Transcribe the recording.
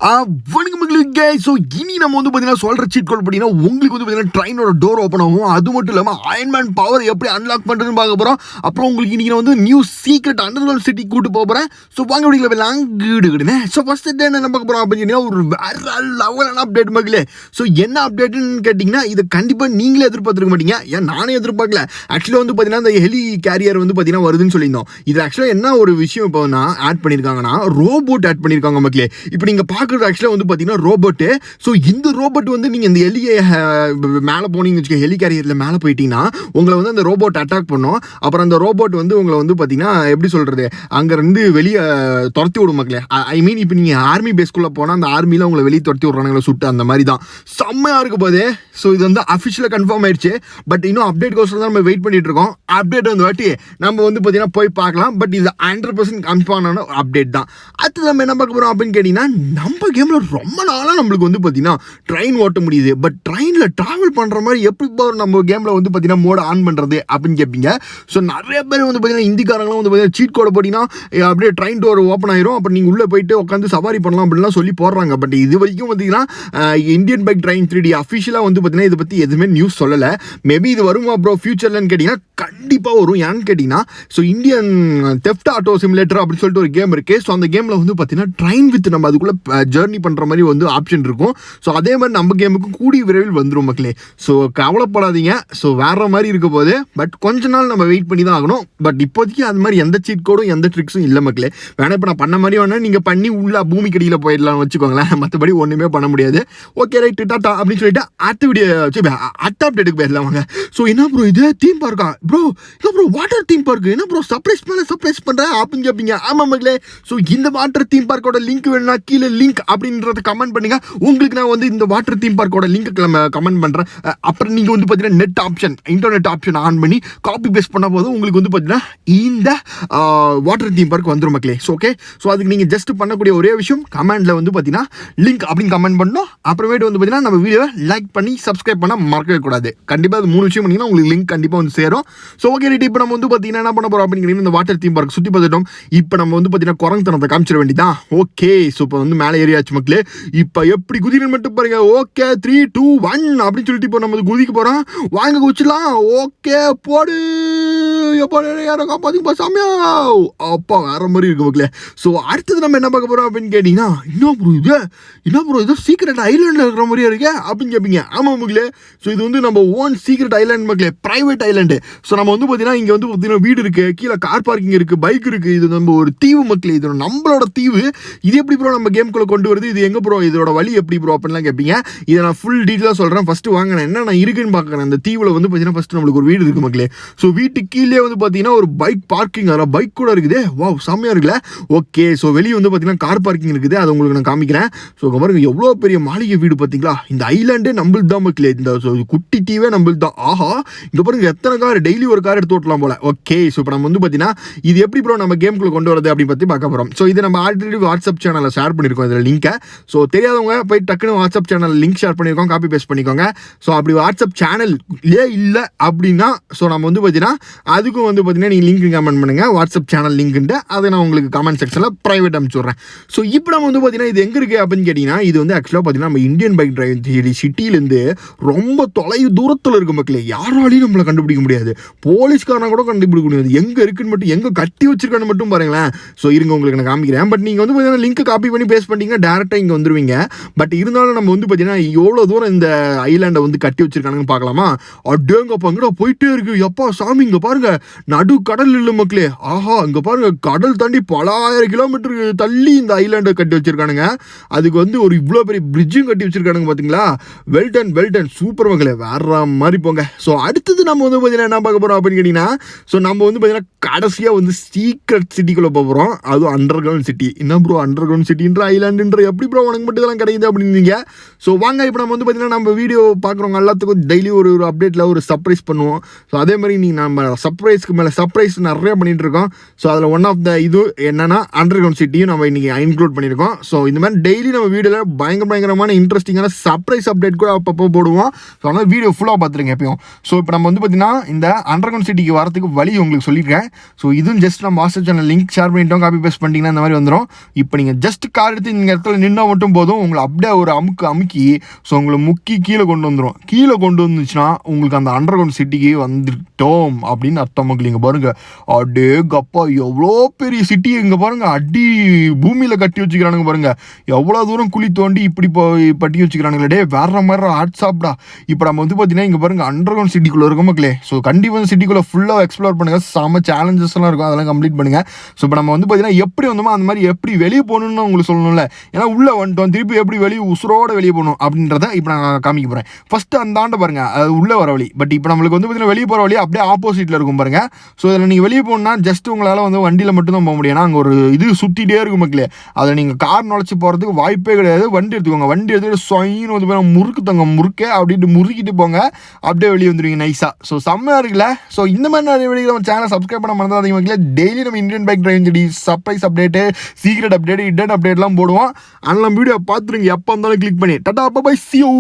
வணக்கம் மக்களுக்கு. ஸோ இனி நம்ம வந்து பார்த்தீங்கன்னா சொல்கிற சீட் கோட் பார்த்தீங்கன்னா உங்களுக்கு வந்து பார்த்தீங்கன்னா ட்ரெயினோட டோர் ஓப்பன் ஆகும். அது மட்டும் இல்லாமல் அயன்மேன் பவர் எப்படி அன்லாக் பண்ணுறதுன்னு பார்க்க போகிறோம். அப்புறம் உங்களுக்கு இன்றைக்கி வந்து நியூ சீக்ரெட் அண்டர்கிரவுண்ட் சிட்டி கூட்டு போக போகிறேன். ஸோ வாங்க வீடியோவில் போய் கிடுன்னு. ஸோ ஃபஸ்ட்டு டே என்ன பார்க்க போகிறோம் அப்படின்னு ஒரு வேற லெவலான அப்டேட் மக்களே. ஸோ என்ன அப்டேட்டுன்னு கேட்டிங்கன்னா இது கண்டிப்பாக நீங்களே எதிர்பார்த்துருக்க மாட்டீங்க. ஏன் நானே எதிர்பார்க்கல. ஆக்சுவலாக வந்து பார்த்தீங்கன்னா இந்த ஹெலி கேரியர் வந்து பார்த்தீங்கன்னா வருதுன்னு சொல்லியிருந்தோம். இது ஆக்சுவலாக என்ன ஒரு விஷயம் இப்போ நான் ஆட் பண்ணியிருக்காங்கன்னா ரோபோட் ஆட் பண்ணியிருக்காங்க மக்களே. இப்போ நீங்கள் பார்க்குறது ஆக்சுவலாக வந்து பார்த்தீங்கன்னா ரோபோட்டு. ஸோ இந்த ரோபோட் வந்து நீங்கள் இந்த எலியை மேலே போனீங்கன்னு வச்சுக்க, ஹெலி கேரியரில் மேலே போயிட்டீங்கன்னா உங்களை வந்து அந்த ரோபோட் அட்டாக் பண்ணும். அப்புறம் அந்த ரோபோட் வந்து உங்களை வந்து பார்த்தீங்கன்னா எப்படி சொல்கிறது, அங்கேருந்து வெளியே துரத்தி விடும் மக்களே. ஐ மீன் இப்போ நீங்கள் ஆர்மி பேஸ்குள்ளே போனால் அந்த ஆர்மியில் உங்களை வெளியே துரத்தி விட்றானுங்களை சுட்டு அந்த மாதிரி தான் செம்மையாக இருக்க போதே. ஸோ இது வந்து அஃபிஷியலாக கன்ஃபார்ம் ஆயிடுச்சு. பட் இன்னும் அப்டேட் கோசம் தான் நம்ம வெயிட் பண்ணிட்டு இருக்கோம். அப்டேட் வந்து வாட்டி நம்ம வந்து பார்த்தீங்கன்னா போய் பார்க்கலாம். பட் இது 100% கன்ஃபார்ம் ஆன அப்டேட் தான். அடுத்து நம்ம என்ன பார்க்க போகிறோம் அப்படின்னு கேட்டிங்கன்னா, நம்ம கேமில் ரொம்ப நாளாக நம்மளுக்கு வந்து பார்த்தீங்கன்னா ட்ரெயின் ஓட்ட முடியுது. பட் ட்ரெயினில் ட்ராவல் பண்ணுற மாதிரி எப்படி நம்ம கேமில் வந்து பார்த்தீங்கன்னா மோட ஆன் பண்ணுறது அப்படின்னு கேட்பீங்க. ஸோ நிறைய பேர் வந்து பார்த்தீங்கன்னா இந்திக்காரங்களும் வந்து பார்த்தீங்கன்னா சீட் கோடை போட்டிங்கன்னா அப்படியே ட்ரெயின் டோர் ஓப்பன் ஆயிரும். அப்புறம் நீங்கள் உள்ளே போயிட்டு உட்காந்து சவாரி பண்ணலாம் அப்படின்லாம் சொல்லி போடுறாங்க. பட் இது வரைக்கும் பார்த்தீங்கன்னா இந்தியன் பைக் ட்ரெயின் 3D அஃபிஷியலாக வந்து பார்த்தீங்கன்னா இதை பற்றி எதுவுமே நியூஸ் சொல்லலை. மேபி இது வருமா ப்ரோ ஃபியூச்சர்லன்னு கேட்டிங்கன்னா கண்டிப்பாக வரும். ஏன்னு கேட்டிங்கன்னா so Indian theft auto simulator அப்படின்னு சொல்லிட்டு ஒரு கேம் இருக்குது. ஸோ அந்த கேமில் வந்து பார்த்தீங்கன்னா ட்ரெயின் வித் நம்ம அதுக்குள்ளே ஜேர்னி பண்ணுற மாதிரி வந்து ஆப்ஷன் இருக்கும். ஸோ அதே மாதிரி நம்ம கேமுக்கும் கூடிய விரைவில் வந்துடும் மக்களே. ஸோ கவலைப்படாதீங்க. ஸோ வேற மாதிரி இருக்க போது. பட் கொஞ்ச நாள் நம்ம வெயிட் பண்ணி தான் ஆகணும். பட் இப்போதைக்கு அது மாதிரி எந்த சீட் கோடும் எந்த ட்ரிக்ஸும் இல்லை மக்களே. வேணா இப்போ நான் பண்ண மாதிரி வேணா நீங்கள் பண்ணி உள்ள பூமி கடியில் போயிடலாம்னு வச்சுக்கோங்களேன். மற்றபடி ஒன்றுமே பண்ண முடியாது. ஓகே ரைட் டாட்டா அப்படின்னு சொல்லிட்டு அடுத்த வீடியோ அடுத்த அப்டேட்டுக்கு போயிடலாம் வாங்க. ஸோ என்ன ப்ரோ இது தீம் பார்க்கா ப்ரோ, இல்லை ப்ரோ வாட்டர் தீம் பார்க்கு என்ன ப்ரோ சர்ப்ரைஸ் மேலே சர்ப்ரைஸ் பண்ணுறேன் அப்படின்னு கேட்பீங்க. ஆமாம் மக்களே. ஸோ இந்த வாட்டர் தீம் பார்க்கோட லிங்க் வேணும்னா கீழே லிங்க் அப்படின்றத கமெண்ட் பண்ணுங்க. உங்களுக்கு நான் வந்து இந்த வாட்டர் தீம் பார்க்கோட லிங்க் கமெண்ட் பண்ணுறேன். அப்புறம் நீங்கள் வந்து பார்த்தீங்கன்னா net option internet option on பண்ணி காப்பி பேஸ்ட் பண்ண போதும் உங்களுக்கு வந்து பார்த்தீங்கன்னா இந்த வாட்டர் தீம் பார்க் வந்துடும் மக்களே. So okay. ஸோ அதுக்கு நீங்கள் ஜஸ்ட் பண்ணக்கூடிய ஒரே விஷயம் கமெண்டில் வந்து பார்த்தீங்கன்னா லிங்க் அப்படின்னு கமெண்ட் பண்ணணும். அப்புறமேட்டு வந்து பார்த்தீங்கன்னா நம்ம வீடியோவை லைக் பண்ணி சப்ஸ்கிரைப் பண்ண மறக்கவே கூடாது. கண்டிப்பாக அது 3 விஷயம் பண்ணிங்கன்னா உங்களுக்கு லிங்க் கண்டிப்பாக வந்து சேரும். So okay right. இப்போ நம்ம வந்து பார்த்தீங்கன்னா என்ன பண்ண போகிறோம் அப்படிங்கிறது இந்த வாட்டர் தீம் பார்க் சுற்றி பார்த்துட்டோம். இப்போ நம்ம வந்து பார்த்தீங்கன்னா குரங்குத்தனத்தை காமிச்சிட வேண்டியதான். ஓகே. ஸோ இப்போ வந்து மேலே ஏறியாச்சு மக்களே. இப்போ எப்படி குதிரைன்னு மட்டும் பாருங்க. ஓகே 3, 2, 1 அப்படின்னு சொல்லிட்டு இப்போ நம்ம குதிக்க போகிறோம். வாங்க குதிச்சிடலாம். ஓகே போடு. பார்த்தீங்களா சாமியா அப்பா வேற மாதிரி இருக்கு மக்களே. ஸோ அடுத்தது நம்ம என்ன பார்க்க போகிறோம் அப்படின்னு கேட்டிங்கன்னா, என்ன ப்ரோ இது சீக்ரெட் ஐலாண்டில் இருக்கிற மாதிரியே இருக்கு அப்படின்னு கேட்பீங்க. ஆமாம் மக்களே. ஸோ இது வந்து நம்ம ஓன் சீக்ரெட் ஐலாண்ட் மக்களே, ப்ரைவேட் ஐலாண்டு. ஸோ நம்ம வந்து பார்த்தீங்கன்னா இங்கே வந்து பார்த்தீங்கன்னா வீடு இருக்குது, கீழே கார் பார்க்கிங் இருக்குது, பைக் இருக்குது. இது நம்ம ஒரு தீவு மக்களே. இது நம்மளோட தீவு. இது எப்படி ப்ரோ நம்ம கேம்குள்ளே கொண்டு வருது, இது எங்கே ப்ரோ, இதோட வழி எப்படி ப்ரோ அப்படின்லாம் கேட்பீங்க. இதை நான் ஃபுல் டீட்டெயிலாக சொல்கிறேன். ஃபஸ்ட்டு வாங்க நான் என்ன இருக்குன்னு பார்க்குறேன். அந்த தீவில் வந்து பார்த்தீங்கன்னா ஃபஸ்ட்டு நம்மளுக்கு ஒரு வீடு இருக்குது மக்களே. ஸோ வீட்டுக்கு கீழே வந்து பார்த்தீங்கன்னா ஒரு பைக் பார்க்கிங், அதில் பைக் கூட இருக்குது. வாவ் செம்மையாக இருக்குல்ல. ஓகே. ஸோ வெளியே வந்து பார்த்தீங்கன்னா கார் பார்க்கிங் இருக்குது. அதை உங்களுக்கு நான் காமிக்கிறேன். ஸோ பாருங்க எவ்வளோ பெரிய மாளிகை வீடு பார்த்தீங்களா. இந்த ஐலாண்டே நம்மளுக்கு தான் மக்களே. இந்த குட்டி தீவே நம்மளுக்கு தான். ஆஹா இங்கே பாருங்க எத்தனை கார், டெய்லி ஒரு கார் எடுத்து ஓட்டலாம் போல. ஓகே. ஸோ இப்போ நம்ம வந்து பார்த்தீங்கன்னா இது எப்படி ப்ரோ நம்ம கேமுக்குள்ள கொண்டு வரது அப்படின்னு பற்றி பார்க்க போகிறோம். ஸோ இது நம்ம ஆல்ரெடி வாட்ஸ்அப் சேனலில் ஷேர் பண்ணியிருக்கோம் இதில் லிங்கை. ஸோ தெரியாதவங்க போய் டக்குன்னு வாட்ஸ்அப் சேனல் லிங்க் ஷேர் பண்ணியிருக்கோம், காப்பி பேஸ்ட் பண்ணிக்கோங்க. ஸோ அப்படி வாட்ஸ்அப் சேனல்லே இல்லை அப்படின்னா ஸோ நம்ம வந்து பார்த்தீங்கன்னா அதுக்கும் வந்து பார்த்தீங்கன்னா நீங்கள் லிங்க் கமெண்ட் பண்ணுங்கள். வாட்ஸ்அப் சேனல் லிங்க்குன்ட்டு அதை நான் உங்களுக்கு கமெண்ட் செக்ஷனில் ப்ரைவேட் அனுப்பிச்சுட்றேன். ஸோ இப்போ நம்ம வந்து பார்த்தீங்கன்னா இது எங்கே இருக்குது அப்படின்னு கேட்டிங்கன்னா, இது வந்து ஆக்சுவலாக பார்த்தீங்கன்னா நம்ம இந்தியன் பைக் ட்ரைவ் சிட்டியிலேருந்து ரொம்ப தொலைவு தூரத்தில் இருக்க மக்களே. யாராலையும் நம்மளை கண்டுபிடிக்க முடியாது. போலீஸ்காரனை கூட கண்டுபிடிக்க முடியாது. எங்கே இருக்குன்னு மட்டும், எங்கே கட்டி வச்சிருக்கான்னு மட்டும் பாருங்களேன். ஸோ இருங்க உங்களுக்கு நான் காமிக்கிறேன். பட் நீங்கள் வந்து பார்த்தீங்கன்னா லிங்க் காப்பி பண்ணி பேஸ்ட் பண்ணிங்கன்னா டேரெக்டாக இங்கே வந்துடுவீங்க. பட் இருந்தாலும் நம்ம வந்து பார்த்தீங்கன்னா எவ்வளோ தூரம் இந்த ஐலாண்டை வந்து கட்டி வச்சிருக்கானுன்னு பார்க்கலாமா. அடேங்கப்பா அங்கடா போயிட்டே இருக்கு. எப்பா சாமி இங்கே பாருங்க நடு கடல் இல்லை மக்களே. ஆஹா இங்கே பாருங்க கடல் தாண்டி பல 1000 கிலோமீட்டருக்கு தள்ளி இந்த ஐலாண்டை கட்டி வச்சிருக்கானுங்க. அதுக்கு வந்து ஒரு இவ்வளோ பெரிய பிரிட்ஜும் கட்டி வச்சிருக்கானுங்க பார்த்தீங்களா. வெல்டன் சூப்பர் மக்களே வேற மாதிரி போங்க. ஸோ அடுத்தது நம்ம வந்து பார்த்தீங்கன்னா என்ன பார்க்க போகிறோம் அப்படின்னு கேட்டிங்கன்னா, ஸோ நம்ம வந்து பார்த்தீங்கன்னா கடைசியாக வந்து சீக்ரெட் சிட்டிக்குள்ளே போகிறோம். அதுவும் அண்டர் கிரவுண்ட் சிட்டி. என்ன ப்ரோ அண்டர் கிரவுண்ட் சிட்டின்ற ஐலாண்டுன்ற எப்படி ப்ரோ உனக்கு மட்டும் இதெல்லாம் கிடைக்குது அப்படின்னீங்க. ஸோ வாங்க இப்போ நம்ம வந்து பார்த்தீங்கன்னா நம்ம வீடியோ பார்க்குறவங்க எல்லாத்துக்கும் டெய்லி ஒரு அப்டேட்டில் ஒரு சர்ப்ரைஸ் பண்ணுவோம். ஸோ அதே மாதிரி நீங்கள் நம்ம சர்ப்ரைஸ்க்கு மேலே சர்ப்ரைஸ் நிறைய பண்ணிட்டு இருக்கோம். ஸோ அதில் ஒன் ஆஃப் த இது என்னன்னா அண்டர் கிரவுண்ட் சிட்டியும் நம்ம இன்னைக்கு இன்க்ளூட் பண்ணியிருக்கோம். ஸோ இந்த மாதிரி டெய்லி நம்ம வீடியோவில் பயங்கரமான இன்ட்ரெஸ்டிங்கான சர்ப்ரைஸ் அப்டேட் கூட அப்பப்போ போடுவோம். ஸோ அதனால் வீடியோ ஃபுல்லாக பார்த்துருங்க எப்பயும். ஸோ இப்போ நம்ம வந்து பார்த்தீங்கன்னா இந்த அண்டர் கிரவுண்ட் சிட்டிக்கு வரதுக்கு வழி உங்களுக்கு சொல்லியிருக்கேன். ஸோ இதுவும் ஜஸ்ட் நம்ம மாஸ்டர் சேனல் லிங்க் ஷேர் பண்ணிட்டோம், காப்பி பேஸ்ட் பண்ணிட்டீங்கன்னா இந்த மாதிரி வந்துடும். இப்போ நீங்கள் ஜஸ்ட் கார் எடுத்து இந்த இடத்துல நின்னா மட்டும் போதும், உங்களை அப்படியே ஒரு அமுக்கி ஸோ உங்களை முக்கி கீழே கொண்டு வந்துடும். கீழே கொண்டு வந்துச்சுன்னா உங்களுக்கு அந்த அண்டர் கிரவுண்ட் சிட்டிக்கு வந்துட்டோம் அப்படின்னு அர்த்தம். இங்கே பாருங்க, அடே கப்பா எவ்வளோ பெரிய சிட்டி இங்கே பாருங்க, அடி பூமியில் கட்டி வச்சுக்கிறானுங்க பாருங்க, எவ்வளோ தூரம் குழி தோண்டி இப்படி பட்டி வச்சுக்கிறானுங்களே, வேற மாதிரி ஹாட் சாப்பிடா. இப்போ நம்ம வந்து பார்த்தீங்கன்னா இங்கே பாருங்க அண்டர் கிரவுண்ட் சிட்டிக்குள்ளே இருக்க மக்களே. ஸோ கண்டிப்பாக சிட்டிக்குள்ளே ஃபுல்லாக எக்ஸ்ப்ளோர் பண்ணுங்க, செம்ம சேலஞ்சஸ் எல்லாம் இருக்கும், அதெல்லாம் கம்ப்ளீட் பண்ணுங்க. ஸோ இப்போ நம்ம வந்து பார்த்தீங்கன்னா எப்படி வந்தோமோ அந்த மாதிரி எப்படி வெளியே போகணும்னு உங்களுக்கு சொல்லணும்ல, ஏன்னா உள்ளே வந்துட்டோம், திருப்பி எப்படி வெளியே உசுரோட வெளியே போகணும் அப்படின்றத இப்போ நான் காமிக்க போகிறேன். ஃபர்ஸ்ட் அந்த ஆண்டை பாருங்க, அது உள்ளே வர வழி. பட் இப்போ நம்மளுக்கு வந்து பார்த்தீங்கன்னா வெளியே போகிற வழி அப்படியே ஆப்போசிட்டில் இருக்கும் பாருங்க. ஸோ இதில் நீங்கள் வெளியே போகணுன்னா ஜஸ்ட் உங்களால் வந்து வண்டியில் மட்டும் தான் போக முடியும். ஏன்னா அங்கே ஒரு இது சுற்றிட்டே இருக்கும் மக்களே, அதில் நீங்கள் கார் நுழைச்சி போகிறதுக்கு வாய்ப்பே கிடையாது. வண்டி எடுத்துக்கோங்க, வண்டி எடுத்துகிட்டு சொயின்னு வந்து முறுக்கு தங்க முறுக்கே அப்படின்ட்டு முறுக்கிட்டு போங்க, அப்படியே வெளியே வந்துடுவீங்க நைஸாக. ஸோ செம்மையாக இருக்குல்ல. ஸோ இந்த மாதிரி நிறைய வீடியோ நம்ம சேனலை சப்ஸ்கிரைப் பண்ண மறந்துடாதீங்க மக்களே. டெய்லி நம்ம இந்தியன் பைக் டிரைவிங் ஜடி surprise update, secret update, hidden அப்டேட்லாம் போடுவோம். அதெல்லாம் வீடியோ பார்த்துருங்க, எப்போ இருந்தாலும் கிளிக் பண்ணி. Tata bye, see you.